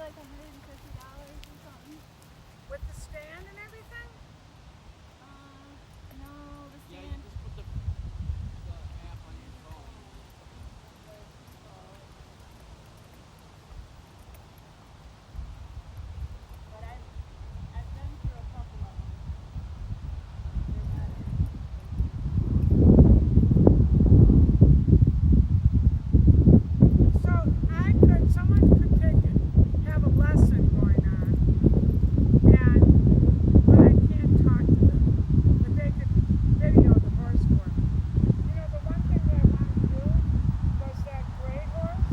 like $150 or something. With the stand and everything? No, the Yeah, you stand. just put the app on your phone. But I've been through a couple of them. They're better. So someone could have a lesson going on, but I can't talk to them. But they could video the horse for me. You know, the one thing that I wanted to do was that gray horse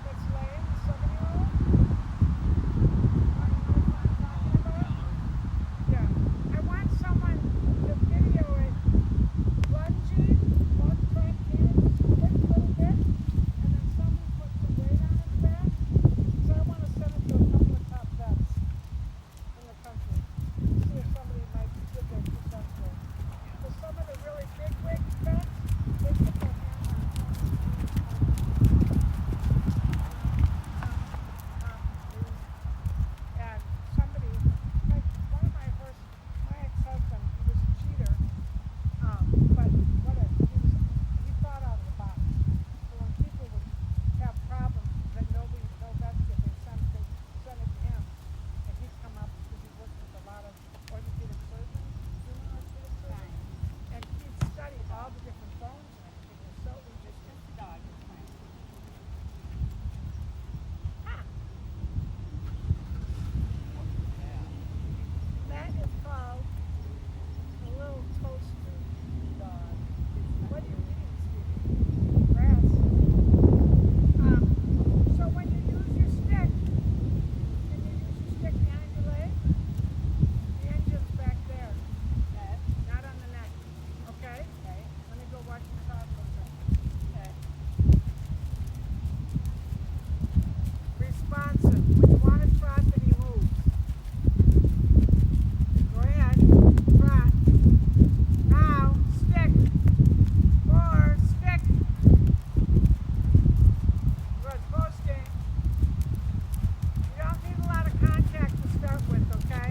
that's lame, the 7-year-old. You know what I'm talking about? Yeah. I want someone to video it lunging, one front hands, quick little bit, and then someone put some weight on his back. So I want to send it to a couple of top vets in the country. See if somebody might give their 2 cents worth. Because some of the really big wig vets, they put their hand on and somebody, like one of my ex-husband, he was a cheater, but he thought out of the box. So when people would have problems that no vets did, they send it to him, and he'd come up because he worked with a lot of orthopedic surgeons, orthopedic surgeons, and he'd study all the different bones and everything. It was so interesting. Just a dog. It's fine. That is called a little toaster dog. What are you eating, Stevie? Grass. So when you use your stick, can you use your stick behind your leg? The engine's back there, Okay. not on the neck. Okay? Okay. Let me go watch the car for a second. Okay. Responsive. When you want to trot, then he moves. Go ahead. Trot. Now, stick. More. Stick. Good. Posting. You don't need a lot of contact to start with, okay?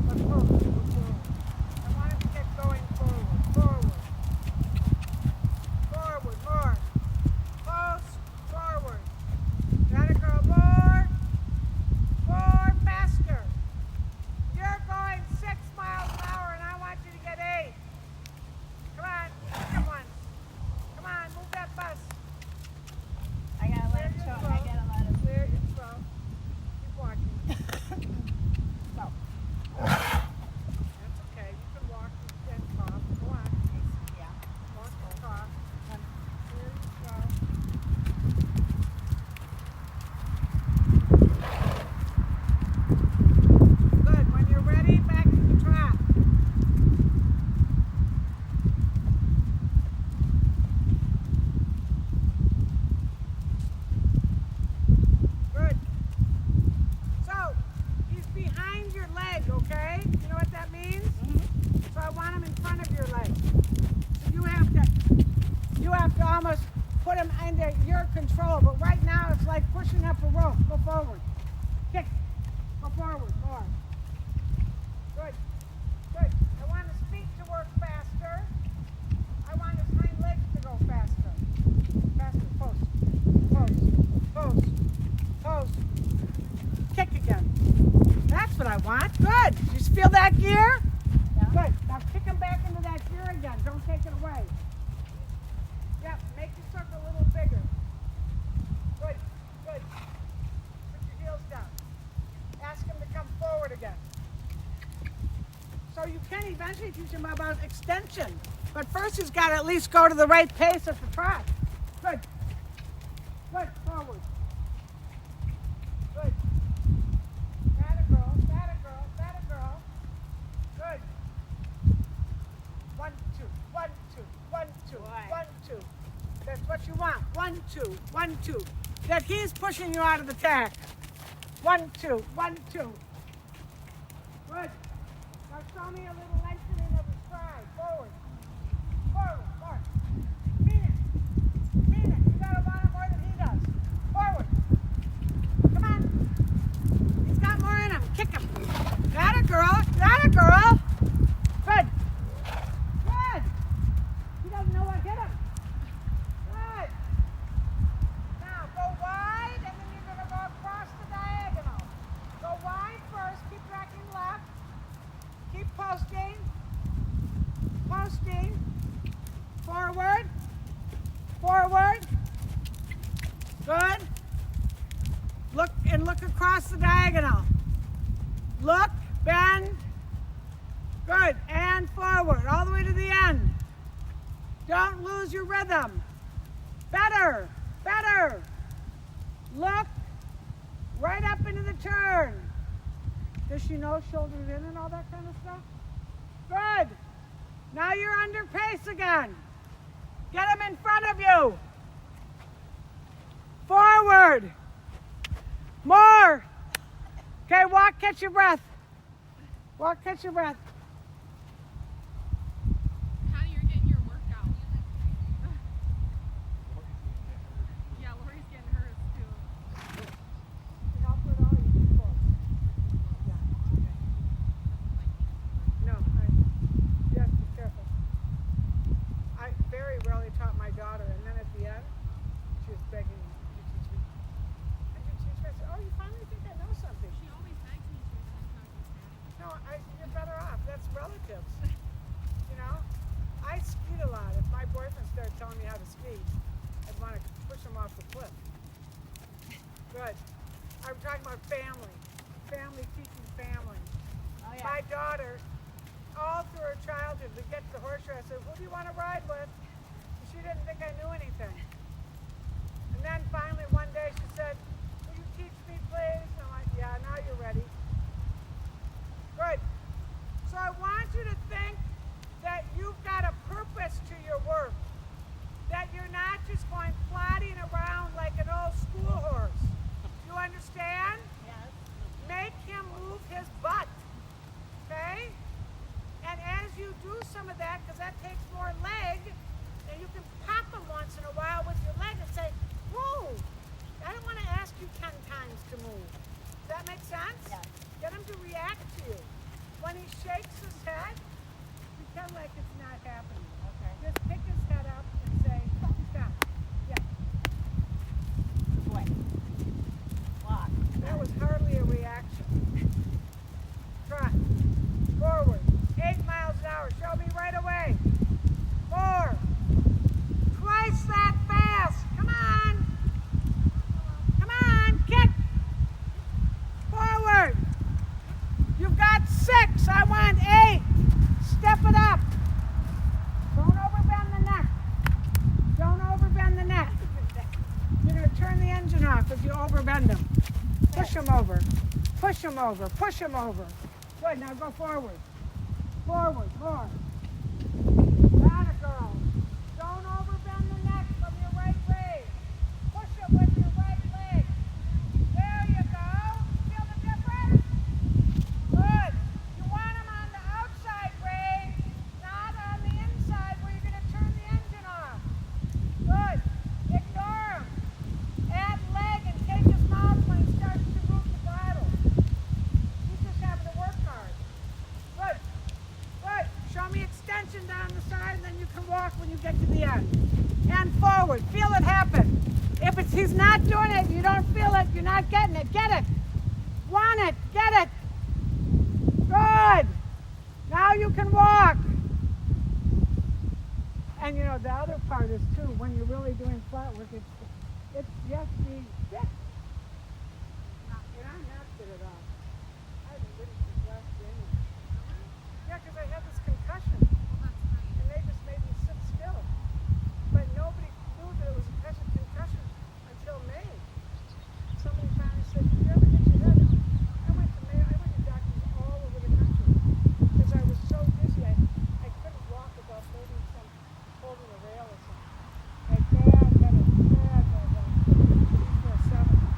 But forward. Go forward. I want it to get going forward. Forward. Forward. More. Post. Forward. Gotta go more. More. Faster. You're going 6 miles an hour and I want you to get 8. Come on. Come on. Come on. Move that bus. I gotta let him There you show. go. I gotta let him. There you go. Keep walking. So. That's okay. You can walk and cough. Go on. Yeah. Walk and cough. There you go. Good. When you're ready, back to the trot. Good. So, he's behind your leg, okay? You know what that means? So I want him in front of your leg. So you have to almost put him under your control. But right now it's like pushing up a rope. Go forward. Kick. Go forward. More. Good. Good. I want his feet to work faster. I want his hind legs to go faster. Faster. Post. Post. Post. Post. Kick again. That's what I want. Good. You feel that gear? Yeah. Good. Now kick him back into that gear again. Don't take it away. Yep. Make your circle a little bigger. Good. Good. Put your heels down. Ask him to come forward again. So you can eventually teach him about extension. But first he's got to at least go to the right pace of the trot. Good. Good. Forward. Good. That a girl. That a girl. That a girl. Good. 1, 2. 1, 2. 1, 2. Boy. 1, 2. That's what you want. 1, 2. 1, 2. That he's pushing you out of the tack. 1, 2. 1, 2. Good. Now show me a little lengthening of the stride. Forward. Forward. Forward. Mean it. Mean it. You gotta want it more than he does. Forward. Come on. Standing. Forward. Forward. Good. Look across the diagonal. Look, bend. Good. And forward, all the way to the end. Don't lose your rhythm. Better. Better. Look right up into the turn. Does she know shoulders in and all that kind of stuff? Good. Now you're under pace again. Get them in front of you. Forward. More. Okay, walk, catch your breath. Walk, catch your breath. How you're getting your workout? Yeah, Lori's getting hers too. And I'll put all you people. Yeah. No, you have to be careful. I very rarely taught my daughter, and then at the end, she was begging me, "Could you teach me?" Could you teach me? I said, "Oh, you finally think I know something." She always begs me to, and I'm not gonna No, you're better off. That's relatives. You know, I skied a lot. If my boyfriend started telling me how to ski, I'd want to push him off the cliff. Good. I'm talking about family. Family teaching family. Oh, yeah. My daughter, all through her childhood, we get to the horse show. I said, "Who do you want to ride with?" And she didn't think I knew anything. And then finally one day she said, "Will you teach me, please?" And I'm like, "Yeah, now you're ready." Good. So I want you to think that you've got a purpose to your work. That you're not just going plodding around like an old school horse. You understand? Yes. Make him move his butt. Okay? And as you do some of that, because that takes more leg, and you can pop him once in a while with your leg and say, "Move." I don't want to ask you 10 times to move. Does that make sense? Yes. Get him to react to you. When he shakes his head, pretend like it's not happening. Okay. Just pick his head up and say, "Stop." Yeah. Good boy. Walk. That was hardly a reaction. Trot. Forward. 8 miles an hour. Show me right away. More. Twice that fast. Come on. Come on. Kick. Forward. You've got 6. I want 8. Step it up. Don't overbend the neck. Don't overbend the neck. You're going to turn the engine off if you overbend them. Push him over. Push him over. Push him over. Good. Now go forward. Forward. More. Atta girl. Don't overbend the neck from your right leg. Push him with your right leg. There you go. Feel the difference? Good. You want him on the outside, Ray, not on the inside where you're going to turn the engine off. Good. Ignore him. Add leg and take his mouth when he starts to move the bottle. He's just having to work hard. Good. Good. Show me extension down the side, and then you can walk when you get to the end. And forward. Feel it happen. If he's not doing it, you don't feel it, you're not getting it. Get it. Want it. Get it. Good. Now you can walk. And you know, the other part is too, when you're really doing flat work, it's just the sit. And I'm not good at all. I haven't ridden since last January. Yeah, because I had this concussion. And they just made me sit still. But nobody knew that it was a concussion until May. Somebody finally said, "Did you ever hit your head?" I went to doctors all over the country because I was so busy. I couldn't walk without holding a rail or something. My dad had a 347.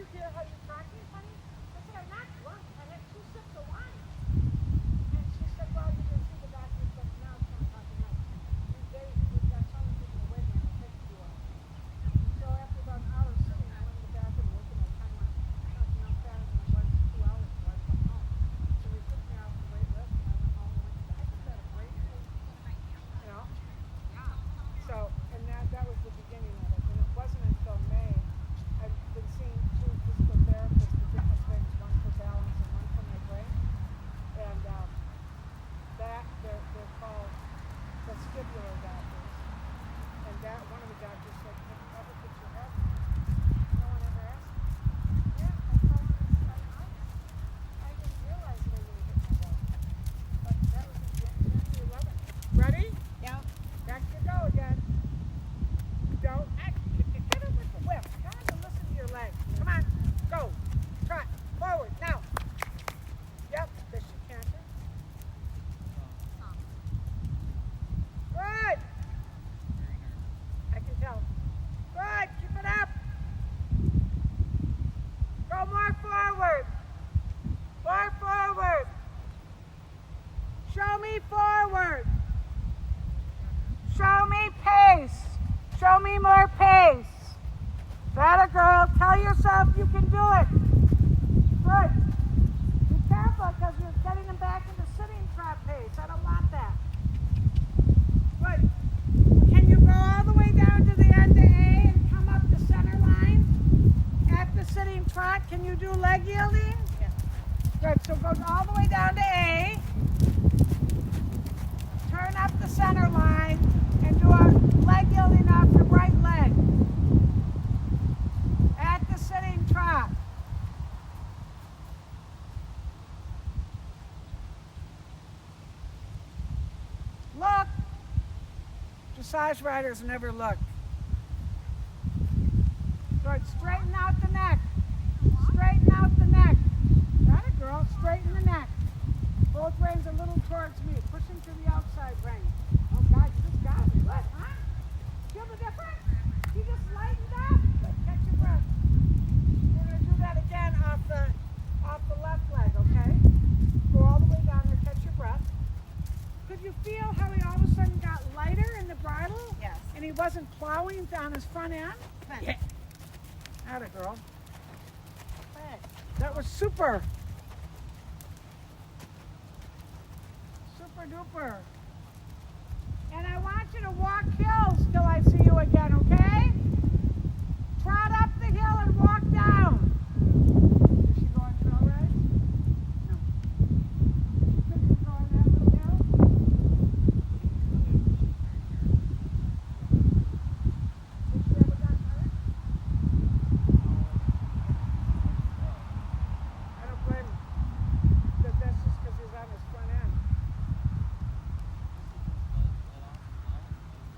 you hear how you're talking, honey? I said, I'm not drunk. I had 2 sips of wine. And she said, well, you didn't see the doctor, but now it's 10 o'clock at night. We've got someone taking away and it'll take 2 hours. So after about an hour sitting, I went to the bathroom and looked at my time. I was now fatter than I was 2 hours ago. I come home. So they took me off the wait list and I went home and went to, I just had a great sleep. You know? So, and that was the beginning of it. And it wasn't until May I've been seeing 2 physical therapists for different things, one for balance and one for my brain. And they're called vestibular doctors. And one of the doctors said, have you ever put your head? No one ever asked me. Yeah, I told him I didn't realize they were hitting my head. But that was in January 11th. Ready? Yeah. Back you go again. Don't get it with the whip. Kind of listen to your legs. Come on, go. Trot forward now. Yep, does she canter? Good. I can tell. Good. Keep it up. Go more forward. More forward. Show me forward. Show me pace. Show me more pace. Better girl. Tell yourself you can do it. Good. Be careful because you're getting them back into sitting trot pace. I don't want that. Good. Can you go all the way down to the end of A and come up the center line? At the sitting trot, can you do leg yielding? Yeah. Good. So go all the way down to A. Turn up the center line and do a leg yielding off your right leg. At the sitting trot. Look. Dressage riders never look. Good. Straighten out the neck. Straighten out the neck. Got it, girl. Straighten the neck. Both reins a little towards me. Push them to the outside rein. Oh, God, you just got it. Good, huh? Feel the difference? You just lightened up. Good. Catch your breath. We're going to do that again off the left leg, okay? Go all the way down there. Catch your breath. Could you feel how he all of a sudden got lighter in the bridle? Yes. And he wasn't plowing down his front end? Yeah. Atta girl. Good. That was super. Super duper. And I want you to walk hills till I see you again, okay? Trot up the hill and walk down. Is she going trail rides? No. Could you go on that little hill? Has she ever gotten hurt? I don't blame him. That's just because he's on his front end.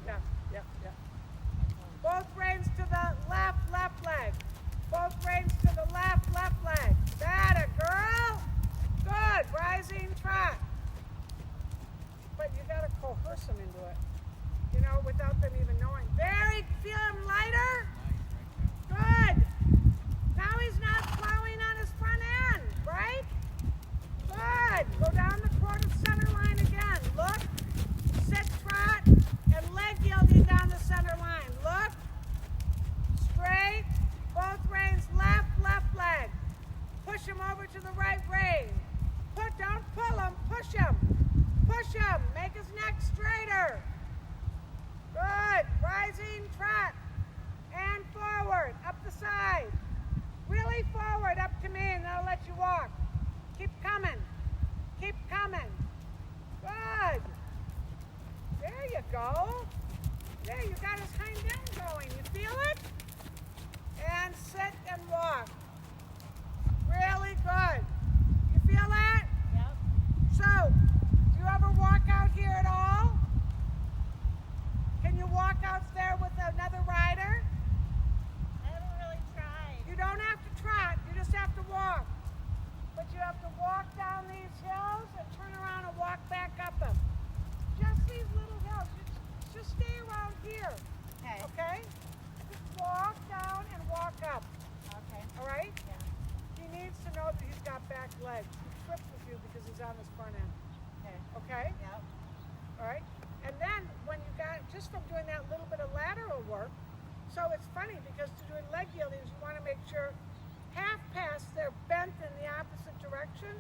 Yeah, yeah, yeah. Both reins to the left leg. Both reins to the left leg. That a girl. Good. Rising trot. But you got to coerce them into it. You know, without them even knowing. Feel him lighter? Good. Now he's not plowing on his front end, right? Good. Go down the quarter center line again. Look. Sit trot and leg yielding down the center line. Look. Straight. Both reins left leg. Push him over to the right rein. Don't pull him. Push him. Push him. Make his neck straighter. Good. Rising trot. And forward. Up the side. Really forward up to me and I'll let you walk. Keep coming. Keep coming. Good. There you go. There, you got his hind end going. You feel it? And sit and walk. Really good. You feel that? Yep. So, do you ever walk out here at all? Can you walk out there with another rider? I haven't really tried. You don't have to trot, you just have to walk. But you have to walk down these hills and turn around and walk back up them. Just these little hills. Just stay around here. Okay. Okay? Just walk down and walk up. Okay. All right? he's on his front end. Okay. Okay? Yep. All right? And then when you got, just from doing that little bit of lateral work, so it's funny because to doing leg yieldings, you want to make sure half pass they're bent in the opposite direction,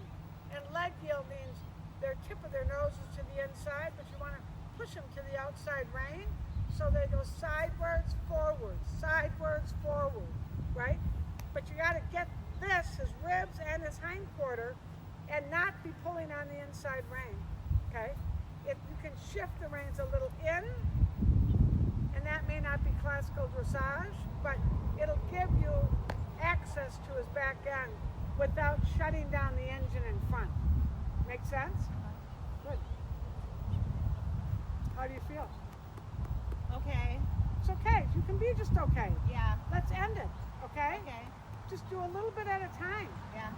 and leg yieldings, their tip of their nose is to the inside, but you want to push them to the outside rein, so they go sideways, forward, right? But you got to get this, his ribs and his hindquarter, and not be pulling on the inside rein, okay? If you can shift the reins a little in, and that may not be classical dressage, but it'll give you access to his back end without shutting down the engine in front. Make sense? Good. How do you feel? Okay. It's okay. You can be just okay. Yeah. Let's end it, okay? Okay. Just do a little bit at a time. Yeah.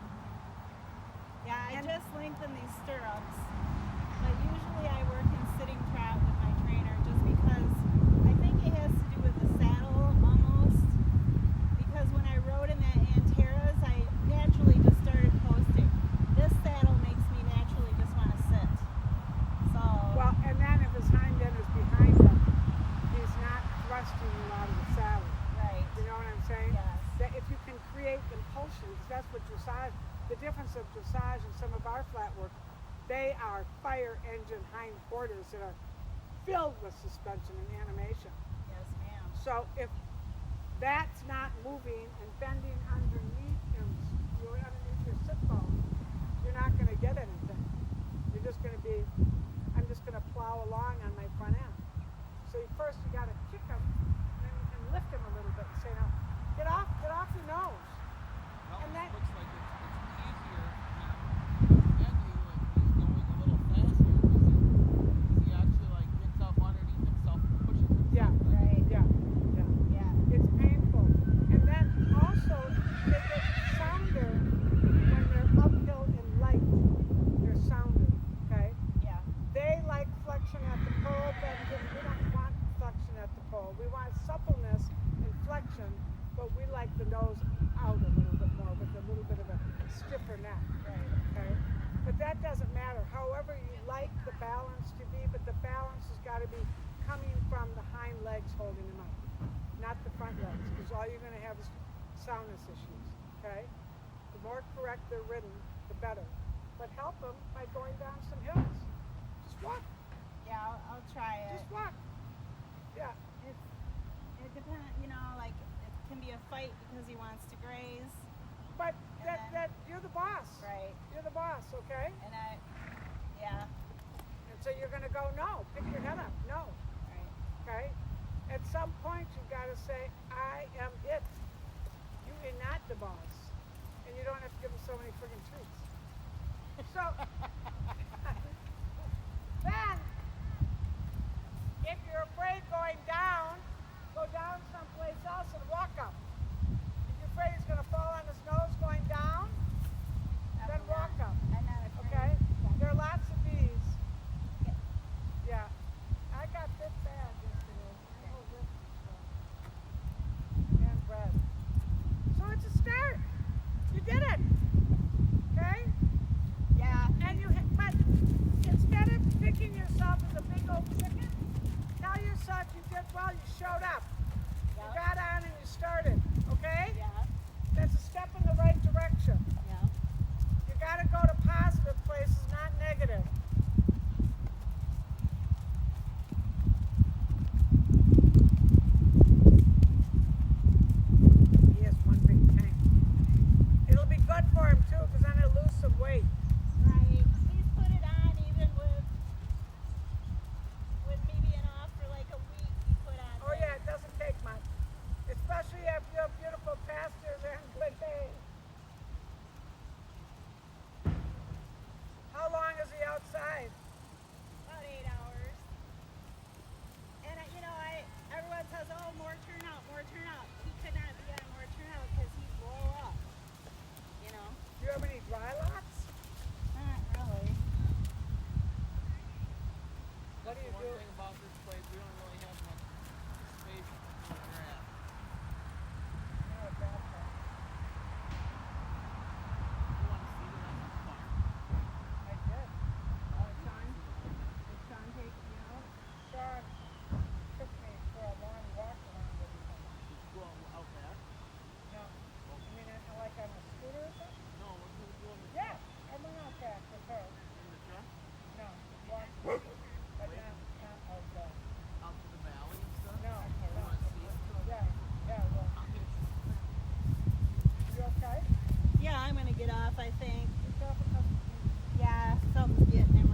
Yeah, I And- just lengthen these stirrups. But usually I work in sitting trot with my trainer just because I think it has to do with the saddle almost. Because when I rode in that Antaras, I naturally just started posting. This saddle makes me naturally just want to sit. So, Well, and then if his hind end is behind him, he's not thrusting you out of the saddle. right. You know what I'm saying? Yes. That if you can create impulsion, because that's what dressage, the difference of dressage and some of our flat work, they are fire engine hind quarters that are filled with suspension and animation. Yes, ma'am. So if that's not moving and bending underneath him, you're underneath your sit bone, you're not going to get anything. You're just going to be, I'm just going to plow along on my front end. So first you got to kick him, and then you can lift him a little bit and say, now, get off your nose. Well, And that- it looks like it's easier now. Bending when he's going a little faster because he actually like gets up underneath himself and pushes himself. Yeah. back. Right. Yeah, yeah. Yeah. It's painful. And then also, they get sounder when they're uphill and light. They're sounder, okay? Yeah. They like flexion at the pole, but we don't want flexion at the pole. We want suppleness and flexion, but we like the nose out a little bit more with a little bit of a stiffer neck, Right. okay? But that doesn't matter. However you like the balance to be, but the balance has got to be coming from the hind legs holding him up, not the front legs, because all you're going to have is soundness issues, okay? The more correct they're ridden, the better. But help them by going down some hills. Just walk. Yeah, I'll try it. Just walk. Yeah. It depends, you know, like it can be a fight because he wants to graze, But And that, then- that you're the boss. right? You're the boss, okay? And yeah, And so you're going to go, no, pick your head up, no, right. okay? At some point, you've got to say, I am it. You are not the boss. And you don't have to give them so many friggin' treats. So, then, if you're afraid going down, go down someplace else and walk up. If you're afraid he's going to fall on his nose going down, then walk up. I'm not afraid. Okay? There are lots of these. Yeah. Yeah. I got bit bad yesterday. Oh, this and bread. So it's a start. You did it. Okay? Yeah. And but instead of picking yourself as a big old chicken, tell yourself you did well, you showed up. You Yep. got on and you started. enough, I think. Be careful 'cause Yeah, something's getting him